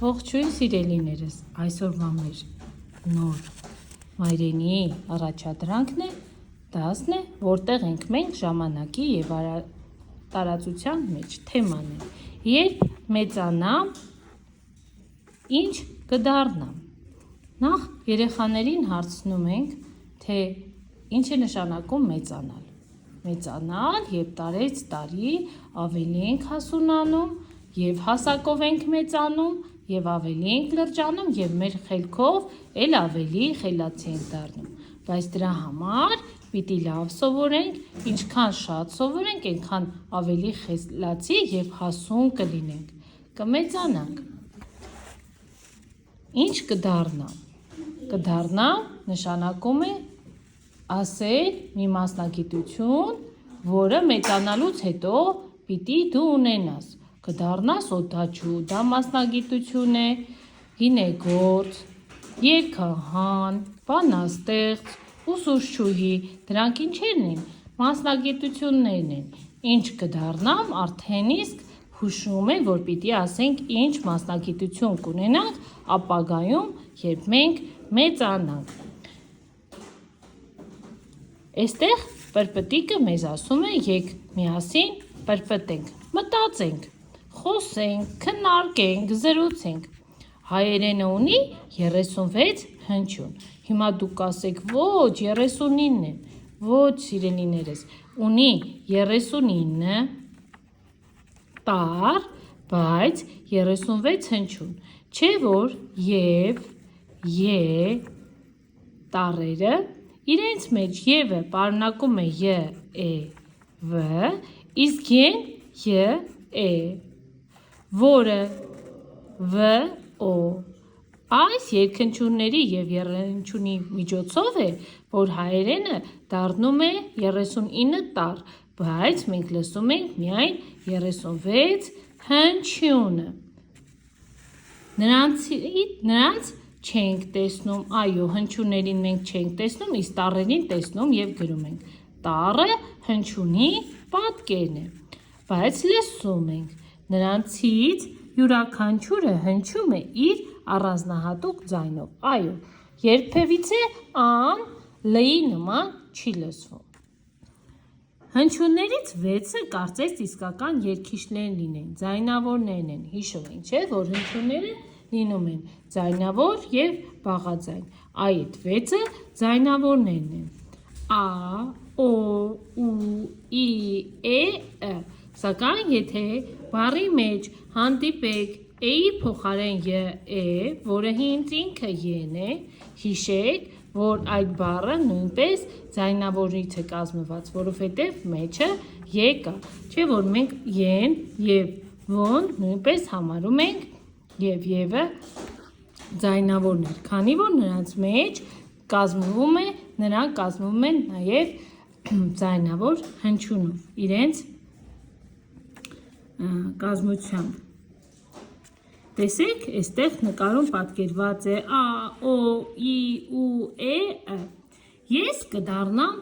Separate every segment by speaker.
Speaker 1: Ողջույն սիրելիներս, այսօրվա մեր նոր մայրենի առաջադրանքն է, դասն է, որտեղ ենք մենք ժամանակի և տարածության մեջ թեման է, երբ մեծանամ, ինչ կդառնամ։ Նախ երեխաներին հարցնում ենք, թե ինչ է նշանակում մեծանալ։ Մեծանալ, երբ տարեց տարի ավելի ենք հասունանում, և հասակով ենք մեծանում, և ավելի ենք լրջանում, և մեր խելքով էլ ավելի խելացի ենք դառնում, բայց դրա համար պիտի լավ սովորենք, ինչքան շատ սովորենք, այնքան ավելի խելացի և հասուն կլինենք, կմեծանանք։ Ինչ կդառնամ։ Կդառնամ նշանակում է ասել մի մասնագիտություն, որը մեծանալուց հետո պիտի դու ունենաս։ Կդառնաս օդաչու, դա մասնագիտություն է, գինեգործ, երգահան, բանաստեղծ, ուսուցչուհի, դրանք ինչերն են, մասնագիտություններն են, ինչ կդառնամ, արդեն իսկ հուշում է, որ պիտի ասենք ինչ մասնագիտություն կունենանք ապագայում, երբ մենք մեծանանք։ Այստեղ պրպտիկը մեզ ասում է, եկ միասին պրպտենք, մտածենք, խոսենք, քննարկենք, զրուցենք։ Հայերենը ունի 36 հնչյուն։ Հիմա դուք կասեք, ոչ, 39-ն են, ոչ սիրելիներս, ունի 39 տառ, բայց 36 հնչյուն, չէ որ և տառերը իրենց մեջ ևը պարունակում է ե, վ, իսկ ե, որը վ, օ։ Այս երկհնչյունների և եռահնչյունի միջոցով է, որ հայերենը դառնում է 39 տառ, բայց մենք լսում ենք միայն 36 հնչյունը։ Նրանց չենք տեսնում, այո, հնչյուններին մենք չենք տեսնում, իսկ տառերին տեսնում և գրում ենք։ Տառը հնչյունի պատկերն է, բայց լսում ենք։ Նրանցից յուրաքանչյուրը հնչում է իր առանձնահատուկ ձայնով, այո, երբևիցե ան լ-ի նման չի լսվում։ Հնչյուններից 6-ը կարծես իսկական երգիչներ լինեն, ձայնավորներն են, հիշում ենք, չէ, որ հնչյունները լինում են ձայնավոր և բաղաձայն, այդ 6-ը ձայնավորներն են, ա, օ, ու, ի, ը, սակայն եթե բառի մեջ հանդիպեք է-ի փոխարեն ե, որը հինց ինքը են է, հիշեք, որ այդ բառը նույնպես ձայնավորից է կազմված, որովհետև մեջը ե կա, չէ որ մենք են և ոն նույնպես համարում ենք և ևը ձայնավորներ, քանի որ նրանց մեջ նրանք կազմվում են նաև ձայնավոր հնչյունով, իրենց կազմությամբ։ Տեսեք, այստեղ նկարում պատկերված է ա, օ, ի, ու, ը։ Ես կդառնամ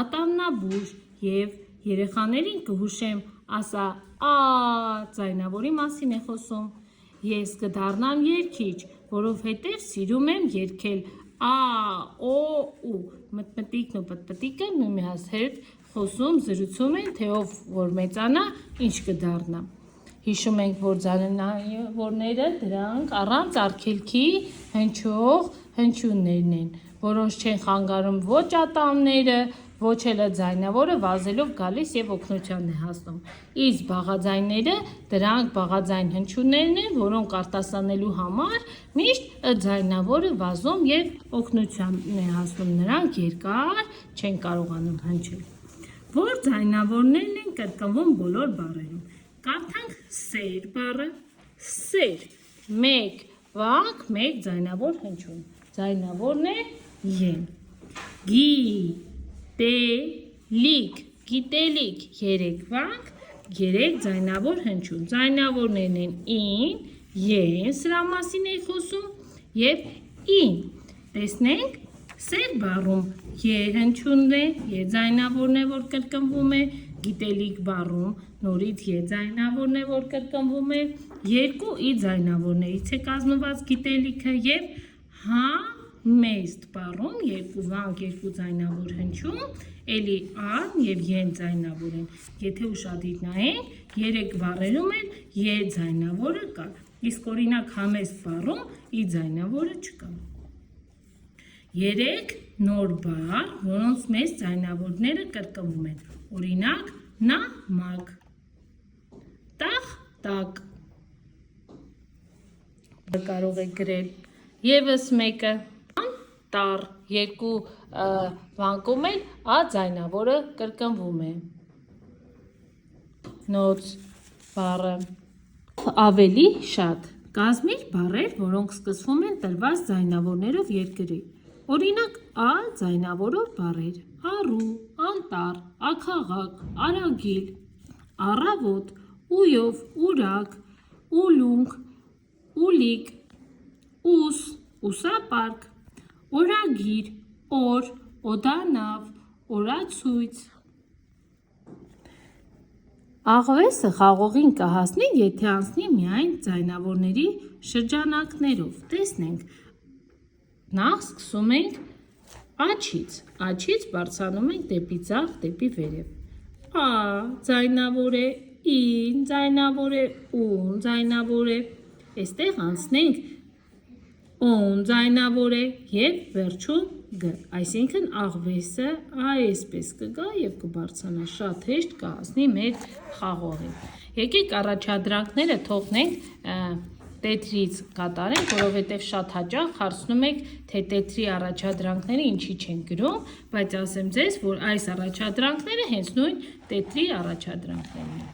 Speaker 1: ատամնաբույր և երեխաներին կհուշեմ, ասա ա, ձայնավորի մասին է խոսում։ Ես կդառնամ երգիչ, որովհետև սիրում եմ երգել ա, օ, ու։ Մտմտիկն ու պտպտիկը միմյանց հետ խոսում, զրուցում են, թե ով որ մեծանա, ինչ կդառնա։ Հիշում ենք, որ ձայնավորները դրանք առանց արգելքի հնչող հնչյուններն են, որոնց չեն խանգարում ոչ ատամները, ոչ էլ ձայնավորը վազելով գալիս և օգնության է հասնում։ Իսկ բաղաձայնները դրանք բաղաձայն հնչյուններն են, որոնք արտասանելու համար միշտ ձայնավորը վազում և օգնության է հասնում, նրանք երկար չեն կարողանում հնչել։ Որ ձայնավորներն են կրկնվում բոլոր բառերում։ Կարդանք սեր բառը, սեր, մեկ վանք, մեկ ձայնավոր հնչյուն, ձայնավորն է են, գիտելիք, երեք վանք, երեք ձայնավոր հնչյուն, ձայնավորներն են ին, են, սրա մասին է խոսում և ին, տեսնենք, սեր բառում հնչյունն է, ձայնավորն է, որ կրկնվում է, գիտելիք բառում նորից ձայնավորն է, որ կրկնվում է, երկու ի ձայնավորներից է կազմված գիտելիքը եւ համեստ բառում երկու վանք, երկու ձայնավոր հնչում, էլի ան եւ են ձայնավոր են։ Եթե ուշադիր նայենք, 3 բառերում էլ ե ձայնավորը կա։ Իսկ օրինակ համեստ բառում ի ձայնավորը չկա։ 3 նոր բառ, որոնց մեծ ձայնավորները կրկնվում են։ Օրինակ, նամակ, տախտակ։ Կարող եք գրել եւս մեկը տար, երկու վանկում էլ ա ձայնավորը կրկնվում է։ Նոց բառը ավելի շատ կազմիր բառեր, որոնք սկսվում են տրված ձայնավորներով երկրի։ Օրինակ ա ձայնավորով բառեր՝ առու, անտառ, աքաղաք, արագիլ, առավոտ, ույով, ուրակ, ուլունք, ուլիկ, ուս, ուսապարկ, օրագիր, օր, օդանավ, օրացույց։ Աղվեսը խաղողին կհասնի, եթե անցնի միայն ձայնավորների շրջանակներով։ Տեսնենք, նախ սկսում ենք աջից, աջից բարձրանում ենք դեպի ձախ, դեպի վերև։ Ա ձայնավոր է, ին ձայնավոր է, ուն ձայնավոր է։ Այստեղ անցնենք ուն ձայնավոր է եւ վերջում գ։ Այսինքն աղվեսը այսպես կգա եւ կբարձրանա, շատ հեշտ կհասնի մեր խաղողին։ Եկեք առաջադրանքները թողնենք տետրից կատարենք, որովհետև շատ հաճախ հարցնում եք, թե տետրի առաջադրանքները ինչի չեն գրում, բայց ասեմ ձեզ, որ այս առաջադրանքները հենց նույն տետրի առաջադրանքներն են։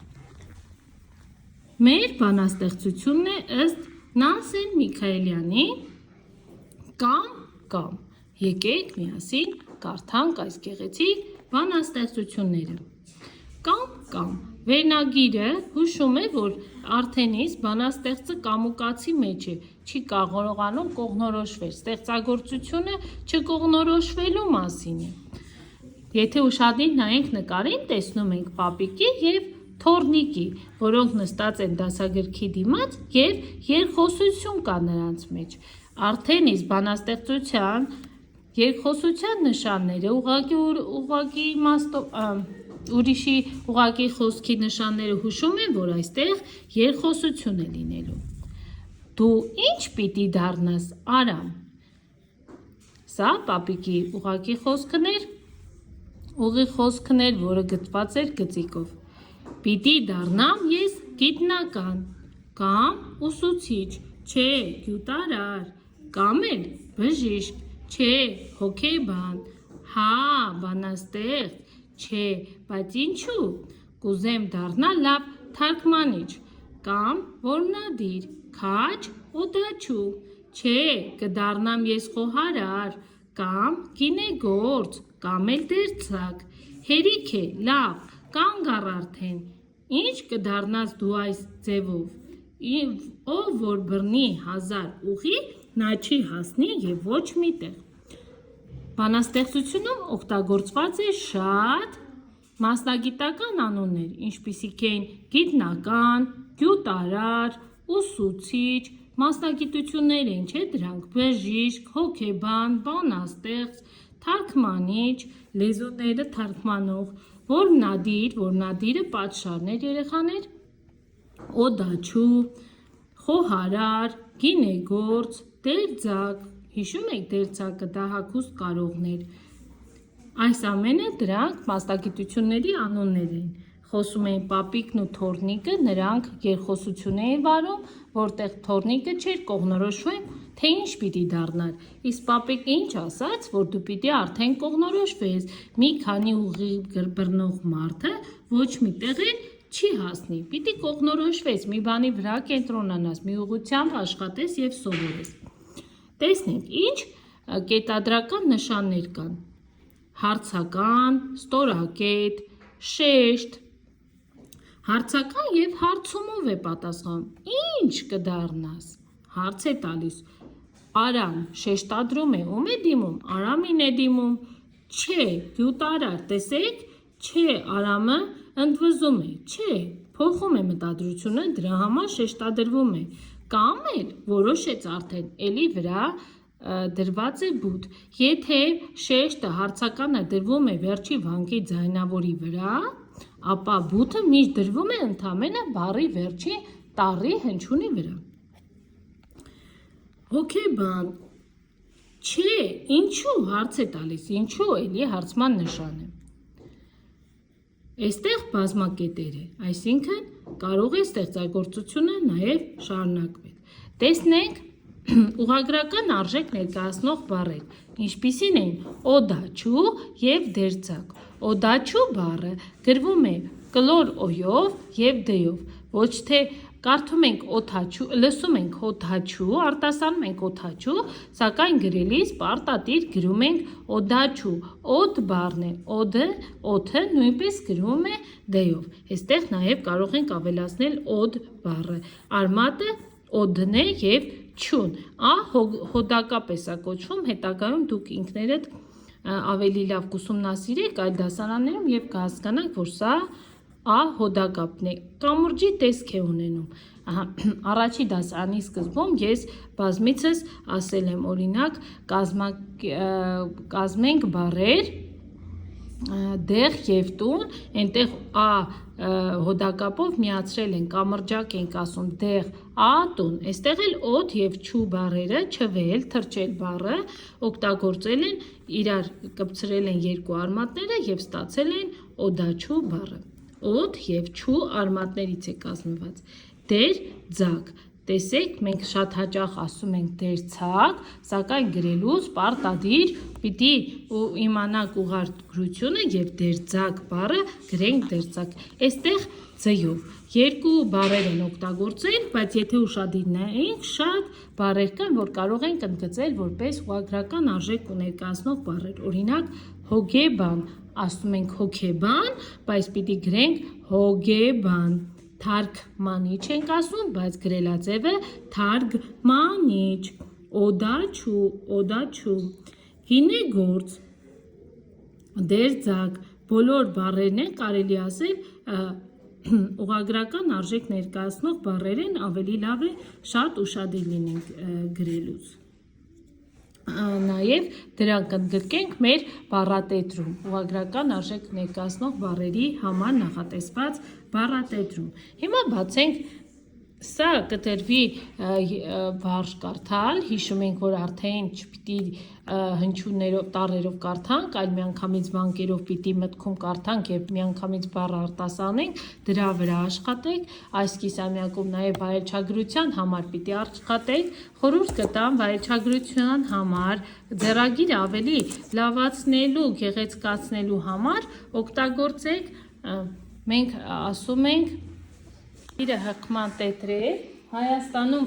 Speaker 1: Մեր բանաստեղծությունն է ըստ Նանսեն Միքայելյանի կամ եկեք միասին կարդանք այս գեղեցիկ բանաստեղծությունները։ Կամ վերնագիրը հուշում է, որ արդենից բանաստեղծը կամուկացի մեջ է, չի կարողանում կողնորոշվել, ստեղծագործությունը չկողնորոշվելու մասին է։ Եթե ուշադիր նայենք նկարին, տեսնում ենք պապիկի եւ թոռնիկի, որոնք նստած են դասագրքի դիմաց եւ երկխոսություն կա նրանց մեջ։ Արդեն իսկ բանաստեղծության երկխոսության նշանները ուղղակի իմաստով ուրիշի ուղղակի խոսքի նշանները հուշում են, որ այստեղ երկխոսություն է լինելու։ Դու ինչ պիտի դառնաս, Արամ։ Սա պապիկի ուղղակի խոսքն էր, ուղի խոսքն էր, որը գծված էր գծիկով։ Պիտի դառնամ ես գիտնական, կամ ուսուցիչ, չէ, գյուտարար, կամ էլ բժիշկ, չէ, հոգեբան, հա, բանաստեղծ, չէ, բայց ինչու, կուզեմ դառնալ լավ թարգմանիչ, կամ որմնադիր, քաջ, օդաչու, չէ, կդառնամ ես խոհարար, կամ գինեգործ, կամ էլ դերձակ, հերիք է, լավ, կանգ առ արդեն, ինչ կդառնաս դու այս ձևով, ով որ բռնի 1000 ուղի, նա չի հասնի եւ ոչ մի տեղ։ Բանաստեղծությունում օգտագործված է շատ մասնագիտական անուններ, ինչպիսիք են գիտնական, գյուտարար, ուսուցիչ, մասնագիտություններ են, չէ՞ դրանք, բժիշկ, հոգեբան, բանաստեղծ, թարգմանիչ, լեզուները թարգմանող, որմնադիրը պատշաճներ երեխաներ, օդաչու, խոհարար, գինեգործ, դերձակ, հիշում եք դերձակը դա հագուստ կարողներ։ Այս ամենը դրանք մասնագիտությունների անուններ են։ Խոսում էին պապիկն ու թոռնիկը, նրանք երկխոսություն էին վարում, որտեղ թոռնիկը չէր կողնորոշվում, թե ինչ պիտի դառնար։ Իսկ պապիկը ինչ ասաց, որ դու պիտի արդեն կողնորոշվես, մի քանի ուղի բռնող մարդը ոչ մի տեղ էլ չի հասնի, պիտի կողնորոշվես, մի բանի վրա կենտրոնանաս, մի ուղղությամբ աշխատես եւ սովորես։ Տեսնենք, ինչ կետադրական նշաններ կան։ Հարցական, ստորակետ, շեշտ։ Հարցական եւ հարցումով է պատասխանում։ Ինչ կդառնաս։ Հարց է տալիս։ Արամ շեշտադրում է, ում է դիմում, Արամին է դիմում։ Չէ, գյուտարար, տեսեք, չէ, Արամը ընդվզում է, չէ, փոխում է մտադրությունը, դրա համար շեշտադրվում է, կամ էլ որոշեց արդեն էլի վրա դրված է բութ։ Եթե շեշտը հարցականը դրվում է վերջի վանկի ձայնավորի վրա, ապա բութը միշտ դրվում է ընդամենը բառի վերջի տառի հնչյունի վրա։ Հոգեբան, չէ, ինչու հարց է տալիս, ինչու էլի հարցման նշան է։ Այստեղ բազմակետեր է, այսինքն կարող է ստեղծագործությունը նաև շարունակվել։ Տեսնենք ուղղագրական արժեք ներկայացնող բառեր, ինչպիսին են օդաչու և դերձակ։ Օդաչու բառը գրվում է կլոր օյով և դեյով, ոչ թե կարդում ենք օդաչու, լսում ենք օդաչու, արտասանում ենք օդաչու, սակայն գրելիս պարտադիր գրում ենք օդաչու, օդ բառն է, օդը նույնպես գրվում է դեյով։ Այստեղ նաև կարող ենք ավելացնել օդ բառը, արմատը օդն է և չուն, հոդակապ է կոչվում, հետագայում դուք ինքներդ ավելի լավ կուսումնասիրեք այլ դասարաններում և կհասկանաք, որ սա հոդակապն է, կամուրջի տեսք է ունենում։ Առաջի դասարանի սկզբում ես բազմիցս ասել եմ, օրինակ, կազմենք բառեր, դեղ և տուն, այնտեղ հոդակապով միացրել են, կամրջակ ենք ասում, դեղ, տուն, այստեղ էլ օդ և չու բառերը, չվել, թրջել բառը, օգտագործել են, իրար կպցրել են երկու արմատները և ստացել են օդաչու բառը։ Օդ և չու արմատներից է կազմված։ Դեր, ձակ, տեսեք, մենք շատ հաճախ ասում ենք դերձակ, սակայն գրելուց պարտադիր պիտի իմանանք ուղղագրությունը և դերձակ բառը գրենք դերձակ։ Այստեղ ձեյով երկու բառեր են օգտագործել, բայց եթե ուշադիր նայենք, շատ բառեր կան, որ կարող ենք ընդգծել որպես ուղղագրական արժեք ներկայացնող բառեր։ Օրինակ, հոգեբան, ասում ենք հոգեբան, բայց պիտի գրենք հոգեբան։ Թարգմանիչ ենք ասում, բայց գրելաձևը թարգմանիչ։ Օդաչու, գինեգործ, դերձակ, բոլոր բառերն են կարելի ասել ուղղագրական արժեք ներկայացնող բառեր են, ավելի լավ է շատ ուշադիր լինենք գրելուց։ Նաև դրանք ընդգրկենք մեր բառատետրում, ուղղագրական արժեք ներկայացնող բառերի համար նախատեսված բառատետրում։ Հիմա բացենք, սա կտրվի վարժ կարդալ, հիշում ենք, որ արդեն չպիտի հնչյուններով, տառերով կարդանք, այլ միանգամից վանկերով պիտի մտքում կարդանք և միանգամից բառը արտասանենք, դրա վրա աշխատեք, այս կիսամյակում նաև վայելչագրության համար պիտի աշխատեք, խորհուրդ կտամ վայելչագրության համար, ձեռագիրը ավելի լավացնելու, գեղեցկացնելու համար օգտագործեք, մենք ասում ենք հղկման տետրեր, Հայաստանում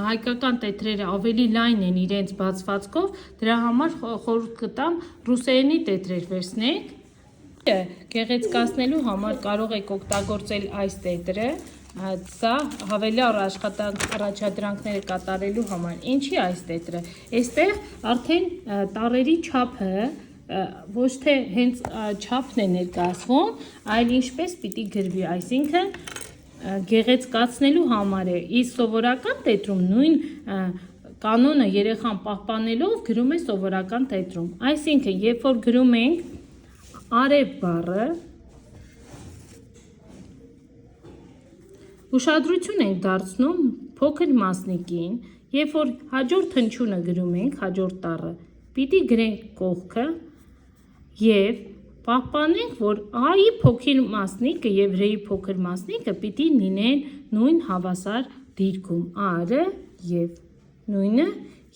Speaker 1: հայկական տետրերը ավելի լայն են իրենց բացվածքով, դրա համար խորհուրդ կտամ ռուսերենի տետրեր վերցնեք, գեղեցկացնելու համար կարող եք օգտագործել այս տետրը, սա հավելյալ առաջադրանքները կատարելու համար, ինչի այս տետրը, այստեղ արդեն տառերի չափը ոչ թե հենց չափն է ներկայացվում, այլ ինչպես պիտի գրվի, այսինքն գեղեցկացնելու համար է, իսկ սովորական տետրում նույն կանոնը երեխան պահպանելով գրում է սովորական տետրում, այսինքն երբ որ գրում ենք արև բառը, ուշադրություն ենք դարձնում փոքր մասնիկին, երբ որ հաջորդ հնչյունը գրում ենք, հաջորդ տառը, պիտի գրենք կողքը և պահպանենք, որ այի փոքր մասնիկը և ռեի փոքր մասնիկը պիտի լինեն նույն հավասար դիրքում, արը և նույնը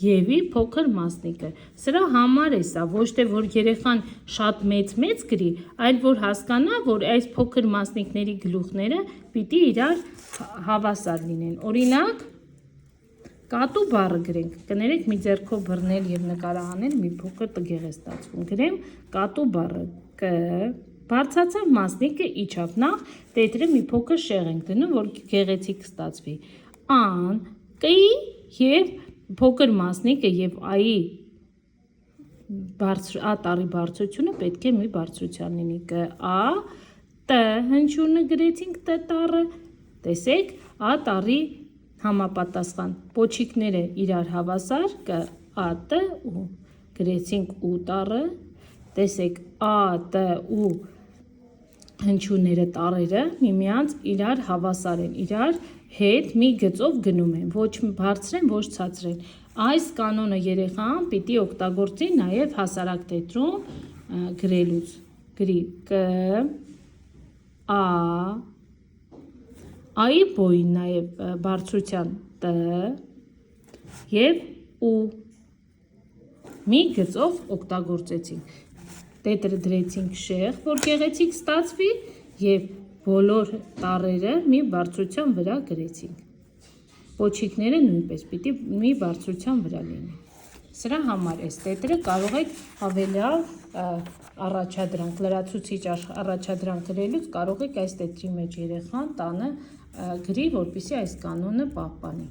Speaker 1: եվի փոքր մասնիկը, սրա համար է սա, ոչ թե որ երեխան շատ մեծ գրի, այլ որ հասկանա, որ այս փոքր մասնիկների գլուխները պիտի իրար հավասար լինեն, օրինակ, կատու բառը գրենք, կներեք մի ձեռքով բռնել և նկարահանել մի փոքր տգեղ է ստացվում, գրեմ կատու բառը, բարձրացավ մասնիկը իջավ, նախ տետրը մի փոքր շեղ ենք դնում, որ գեղեցիկ ստացվի, ան, կի և փոքր մասնիկը և այի տառի բարձրությունը պետք է մի բարձրության լինի, կա, տ, Տ հնչյունը գրեցինք Տ տառը, տեսեք, Ա տառի համապատասխան պոչիկները իրար հավասար կը Ա Տ ու գրեցինք ու տառը, տեսեք Ա Տ ու հնչյունները տառերը միմյանց իրար հավասար են, իրար հետ մի գծով գնում են, ոչ բարձր են, ոչ ցածր են։ Այս կանոնը երեխան պիտի օգտագործի նաև հասարակ տետրում գրելուց, գրի Կ, Ա, Այի բոյին նաև բարձրության Տ և ու մի գծով օգտագործեցինք։ Տետրը դրեցինք շեղ, որ գեղեցիկ ստացվի և բոլոր տառերը մի բարձրության վրա գրեցինք։ Պոչիկները նույնպես պիտի մի բարձրության վրա լինեն։ Սրա համար այս տետրը կարող եք հավելյալ առաջադրանք, լրացուցիչ առաջադրանք գրելուց կարող եք այս տետրի մեջ երեխան տանը գրի, որպեսզի այս կանոնը պահպանի։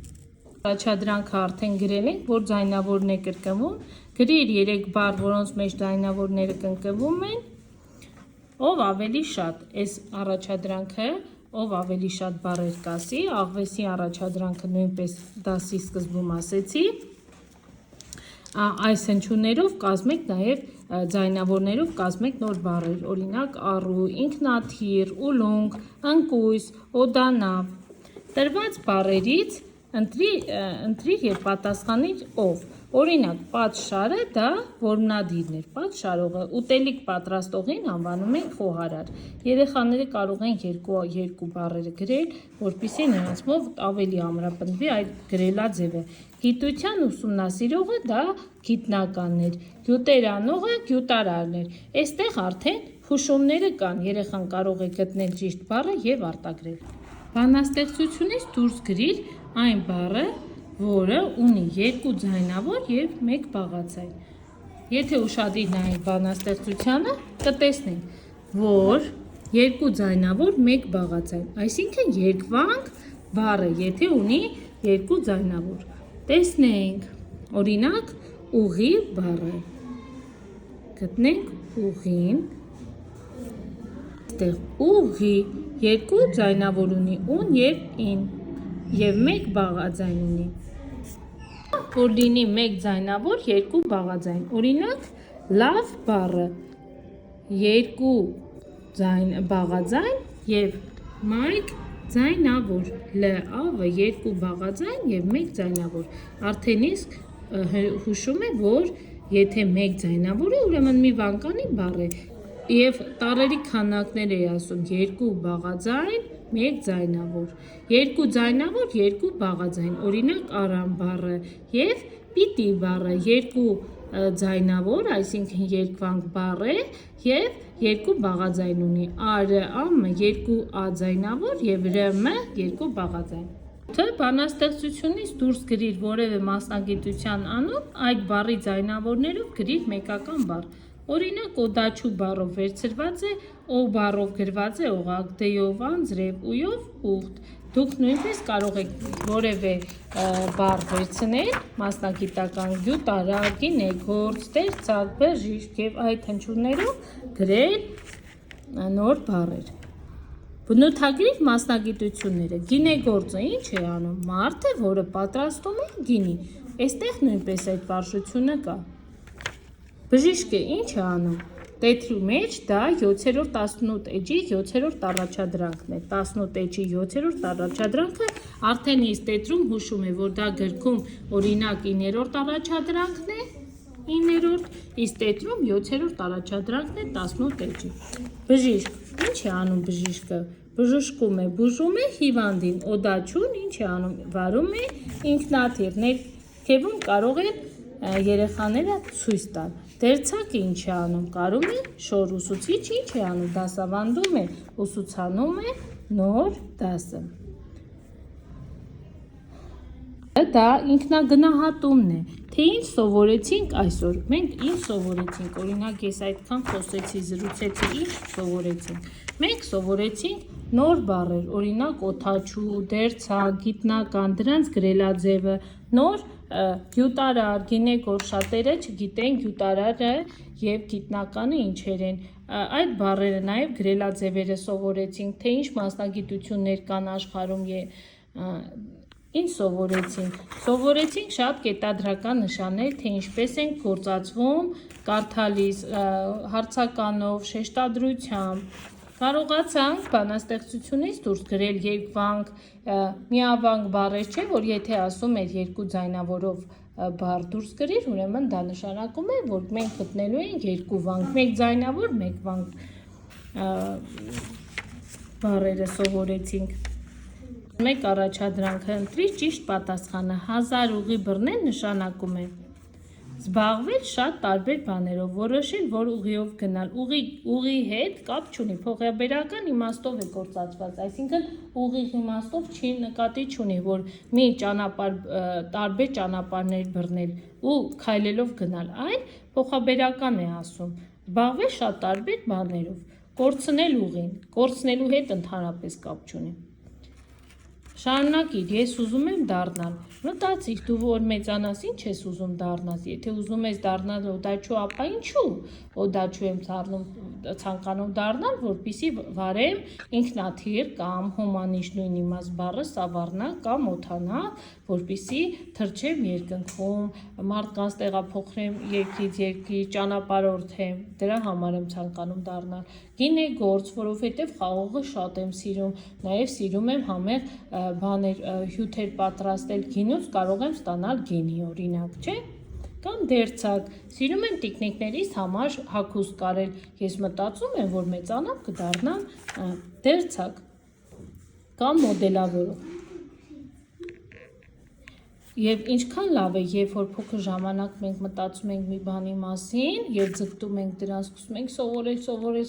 Speaker 1: Առաջադրանքը արդեն գրել ենք, որ ձայնավորն է կրկնվում, գրիր 3 բառ, որոնց մեջ ձայնավորները կրկնվում են, ով ավելի շատ, այս առաջադրանքը, ով ավելի շատ բառեր կասի, աղվեսի առաջադրանքը նույնպես դասի սկզբում ասեցի, այս հնչյուններով կազմեք նաև ձայնավորներով կազմեք նոր բառեր, օրինակ առու, ինքնաթիռ, ուլունք, ընկույզ, օդանավ։ Տրված բառերից ընտրիր և պատասխանիր ով։ Օրինակ, պատշարը դա որմնադիրն էր, պատշարողը, ուտելիք պատրաստողին անվանում ենք խոհարար։ Երեխաները կարող են երկու բառերը գրել, որպեսզի նրանցով ավելի ամրապնդվի այդ գրելաձևը։ Գիտության ուսումնասիրողը դա գիտնականն էր, գյուտերանողը գյուտարարն էր։ Այստեղ արդեն հուշումները կան, երեխան կարող է գտնել ճիշտ բառը և արտագրել։ Բանաստեղծությունից դուրս գրիր այն բառը, որը ունի 2 ձայնավոր և 1 բաղաձայն։ Եթե ուշադիր նայենք բանաստեղծությանը, կտեսնենք, որ 2 ձայնավոր 1 բաղաձայն, այսինքն երկվանք բառը, եթե ունի 2 ձայնավոր։ Տեսնենք, օրինակ, ուղի բառը։ Գտնենք ուղին, ուղի 2 ձայնավոր ունի ուն և ին և 1 բաղաձայն ունի, որ լինի 1 ձայնավոր 2 բաղաձայն, օրինակ լավ բառը 2 բաղաձայն և 1 ձայնավոր, լավը 2 բաղաձայն և 1 ձայնավոր, արդեն իսկ հուշում է, որ եթե 1 ձայնավոր է, ուրեմն մի վանկանի բառ է և տառերի քանակներ է ասում 2 բաղաձայն, 1 ձայնավոր, 2 ձայնավոր, 2 բաղաձայն, օրինակ արամ բառը և պիտի բառը 2 ձայնավոր, այսինքն երկվանք բառ է և 2 բաղաձայն ունի, ԱՌ, ԱՄ 2 ա-ձայնավոր և ՌՄ 2 բաղաձայն։ Բանաստեղծությունից դուրս գրիր որևէ մասնագիտության անուն, այդ բառի ձայնավորներով գրիր մեկական բառ։ Օրինակ օդաչու բառով վերցրված է, օ բառով գրված է օղակ, դյով անձրև, ույով ուղտ։ Դուք նույնպես կարող եք որևէ բառ վերցնել, մասնագիտական գյուտարար, գինեգործ, դերձակ, բժիշկ և այդ հնչյուններով գրել նոր բառեր։ Բնութագրիր մասնագիտությունները։ Գինեգործը ինչ է անում։ Մարդ է, որը պատրաստում է գինի։ Այստեղ նույնպես այդ վարժությունը կա։ Բժիշկը ինչ է անում։ Տետրի մեջ դա 7-րդ 18 էջի 7-րդ առաջադրանքն է։ 18 էջի 7-րդ առաջադրանքը արդեն իսկ տետրում հուշում է, որ դա գրքում օրինակ 9-րդ առաջադրանքն է, 9-րդ, իսկ տետրում 7-րդ առաջադրանքն է 18 էջի։ Բժիշկ, ինչ է անում բժիշկը։ Բժշկում է, բուժում է հիվանդին, օդաչուն ինչ է անում, վարում է ինքնաթիռ, ներքևում կարող են երեխաները ցույց տալ։ Դերձակը ինչ է անում, կարում է շոր, ուսուցիչ ինչ է անում, դասավանդում է, ուսուցանում է նոր դասը։ Դա ինքնագնահատումն է, թե ինչ սովորեցինք այսօր, մենք ինչ սովորեցինք, օրինակ ես այդքան խոսեցի, զրուցեցի, ինչ սովորեցինք, մենք սովորեցինք նոր բառեր, օրինակ օդաչու, դերձակ, գիտնական, դրանց գրելաձևը, նոր գյուտարար, գինեք, որ շատերը չգիտեն գյուտարարը և գիտնականը ինչեր են։ Այդ բառերը նաև գրելաձևերը սովորեցինք, թե ինչ մասնագիտություններ կան աշխարհում ինչ սովորեցինք։ Սովորեցինք շատ կետադրական նշաններ, թե ինչպես են գործածվում կարդալիս հարցականով, շեշտադրությամբ։ Կարողացանք բանաստեղծությունից դուրս գրել երկվանք, միավանք բառեր չէ, որ եթե ասում էր երկու ձայնավորով բառ դուրս գրիր, ուրեմն դա նշանակում է, որ մենք գտնելու ենք երկու վանք, մեկ ձայնավոր, մեկ վանք բառերը սովորեցինք։ Մեկ առաջադրանքը ընտրիր ճիշտ պատասխանը, 1000 ուղի բռնել նշանակում է զբաղվել շատ տարբեր բաներով, որոշել, որ ուղիով գնալ, ուղի հետ կապ չունի, փոխաբերական իմաստով է գործածված, այսինքն ուղիղ իմաստով չի նկատի չունի, որ մի ճանապարհ, տարբեր ճանապարհներ բռնել ու քայլելով գնալ, այլ փոխաբերական է ասում, զբաղվել շատ տարբեր բաներով, կորցնել ուղին, կորցնելու հետ ընդհանրապես կապ չունի։ Շարունակիր, ես ուզում եմ դառնալ, մտածիր, դու որ մեծանաս ինչ ես ուզում դառնաս, եթե ուզում ես դառնալ օդաչու, ապա ինչու օդաչու եմ ցանկանում դառնալ, որպեսզի վարեմ ինքնաթիռ կամ հոմանիշ նույն իմաստ բառը սավառնա կամ օդանա, որպեսզի թռչեմ երկնքում, մարդկանց տեղափոխեմ երկրից երկիր, ճանապարհորդեմ, դրա համար եմ ցանկանում դառնալ։ Գինեգործ, որովհետև խաղողը շատ եմ սիրում, նաև սիրում եմ համեղ բաներ, հյութեր պատրաստել, գինուց կարող եմ ստանալ գինի, օրինակ, չէ՞։ Կամ դերձակ, սիրում եմ տիկնիկներիս համար հագուստ կարել, ես մտածում եմ, որ մեծանամ կդառնամ դերձակ կամ մոդելավորող։ Եվ ինչքան լավ է, երբ որ փոքր ժամանակ մենք մտածում ենք մի բանի մասին և ձգտում ենք դրան, սկսում ենք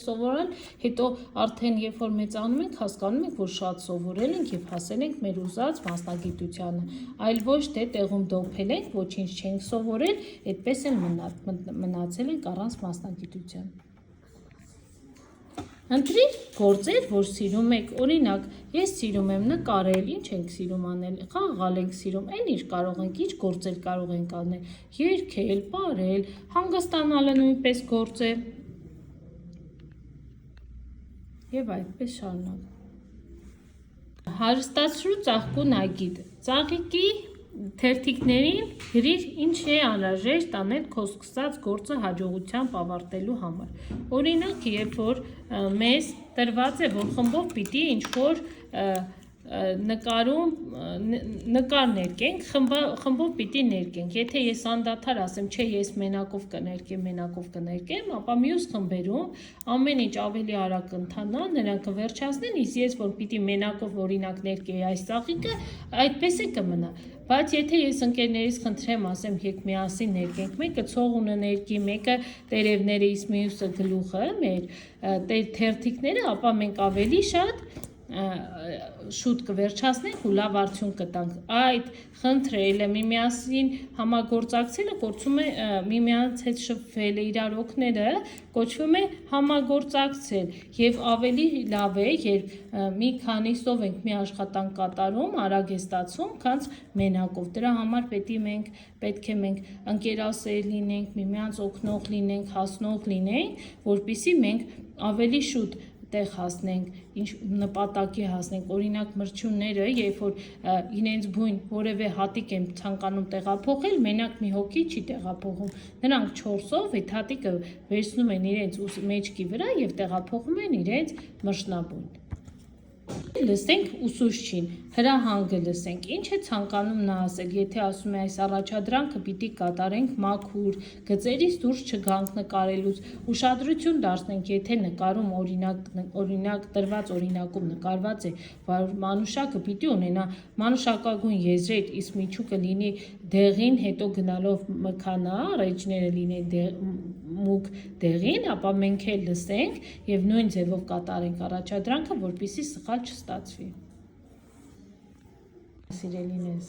Speaker 1: սովորել, հետո արդեն երբ որ մեծանում ենք, հասկանում ենք, որ շատ սովորել ենք և հասել ենք մեր ուզած մասնագիտությանը, այլ ոչ թե տեղում դոփել ենք, ոչինչ չենք սովորել, այդպես էլ մնացել ենք առանց մասնագիտության։ Ընտրիր գործեր, որ սիրում եք, օրինակ, ես սիրում եմ նկարել, ինչ ենք սիրում անել, խաղալ ենք սիրում, այն ինչ կարող ենք, ինչ գործեր կարող ենք անել, երգել, պարել, հանգստանալը նույնպես գործ է, և այդպես շարունակ։ Հարստացրու ծաղկուն այգիդ, ծաղիկի թերթիկներին գրիր ինչ է անհրաժեշտ անել քո սկսած գործը հաջողությամբ ավարտելու համար։ Օրինակ, երբ որ մեզ տրված է, որ խմբով պիտի ինչ-որ նկար ներկենք, խմբով պիտի ներկենք, եթե ես անդադար ասեմ, չէ, ես մենակով կներկեմ, ապա մյուս խմբերում ամեն ինչ ավելի արագ կընթանա, նրանք կվերջացնեն, իսկ ես որ պիտի մենակով օրինակ ներկեի այս ծաղիկը, այդպես է կմնա, բայց եթե ես ընկերներից խնդրեմ, ասեմ, եկ միասին ներկենք, մեկը ցողունը ներկի, մեկը տերևները, իսկ մյուսը գլուխը, մեր թերթիկները, ապա մենք ավելի շուտ կվերջացնենք ու լավ արդյունք կտանք։ Այդ խնդրելը, միմյանցին համագործակցելը կոչվում է միմյանց հետ շփվելը, իրար օգնելը կոչվում է համագործակցել եւ ավելի լավ է, երբ մի քանիսով ենք մի աշխատանք կատարում, արագ է ստացվում, քան մենակով։ Դրա համար պետք է մենք ընկերասեր լինենք, միմյանց օգնող լինենք, հասնող լինենք, որպեսզի մենք ավելի շուտ տեղ հասնենք, ինչ նպատակի հասնենք, օրինակ մրջյունները, երբ որ իրենց բույն որևէ հատիկ են ցանկանում տեղափոխել, մենակ մի հոգի չի տեղափոխում, նրանք 4-ով այդ հատիկը վերցնում են իրենց մեջքի վրա և տեղափոխում են իրենց մրջնաբույն։ Լսենք ուսուցչին, հրահանգը լսենք, ինչ է ցանկանում նա ասել, եթե ասում է այս առաջադրանքը պիտի կատարենք մաքուր, գծերից դուրս չգանք նկարելուց, ուշադրություն դարձնենք, եթե նկարում օրինակ տրված օրինակում նկարված է, որ մանուշակը պիտի ունենա մանուշակագույն եզրեր, իսկ միջուկը լինի դեղին, հետո գնալով մքանա, ռեջները լինեն մուգ դեղին, ապա մենք էլ լսենք և նույն ձևով կատարենք առաջադրանքը, որպեսզի սխալ չստացվի։ Սիրելիներս,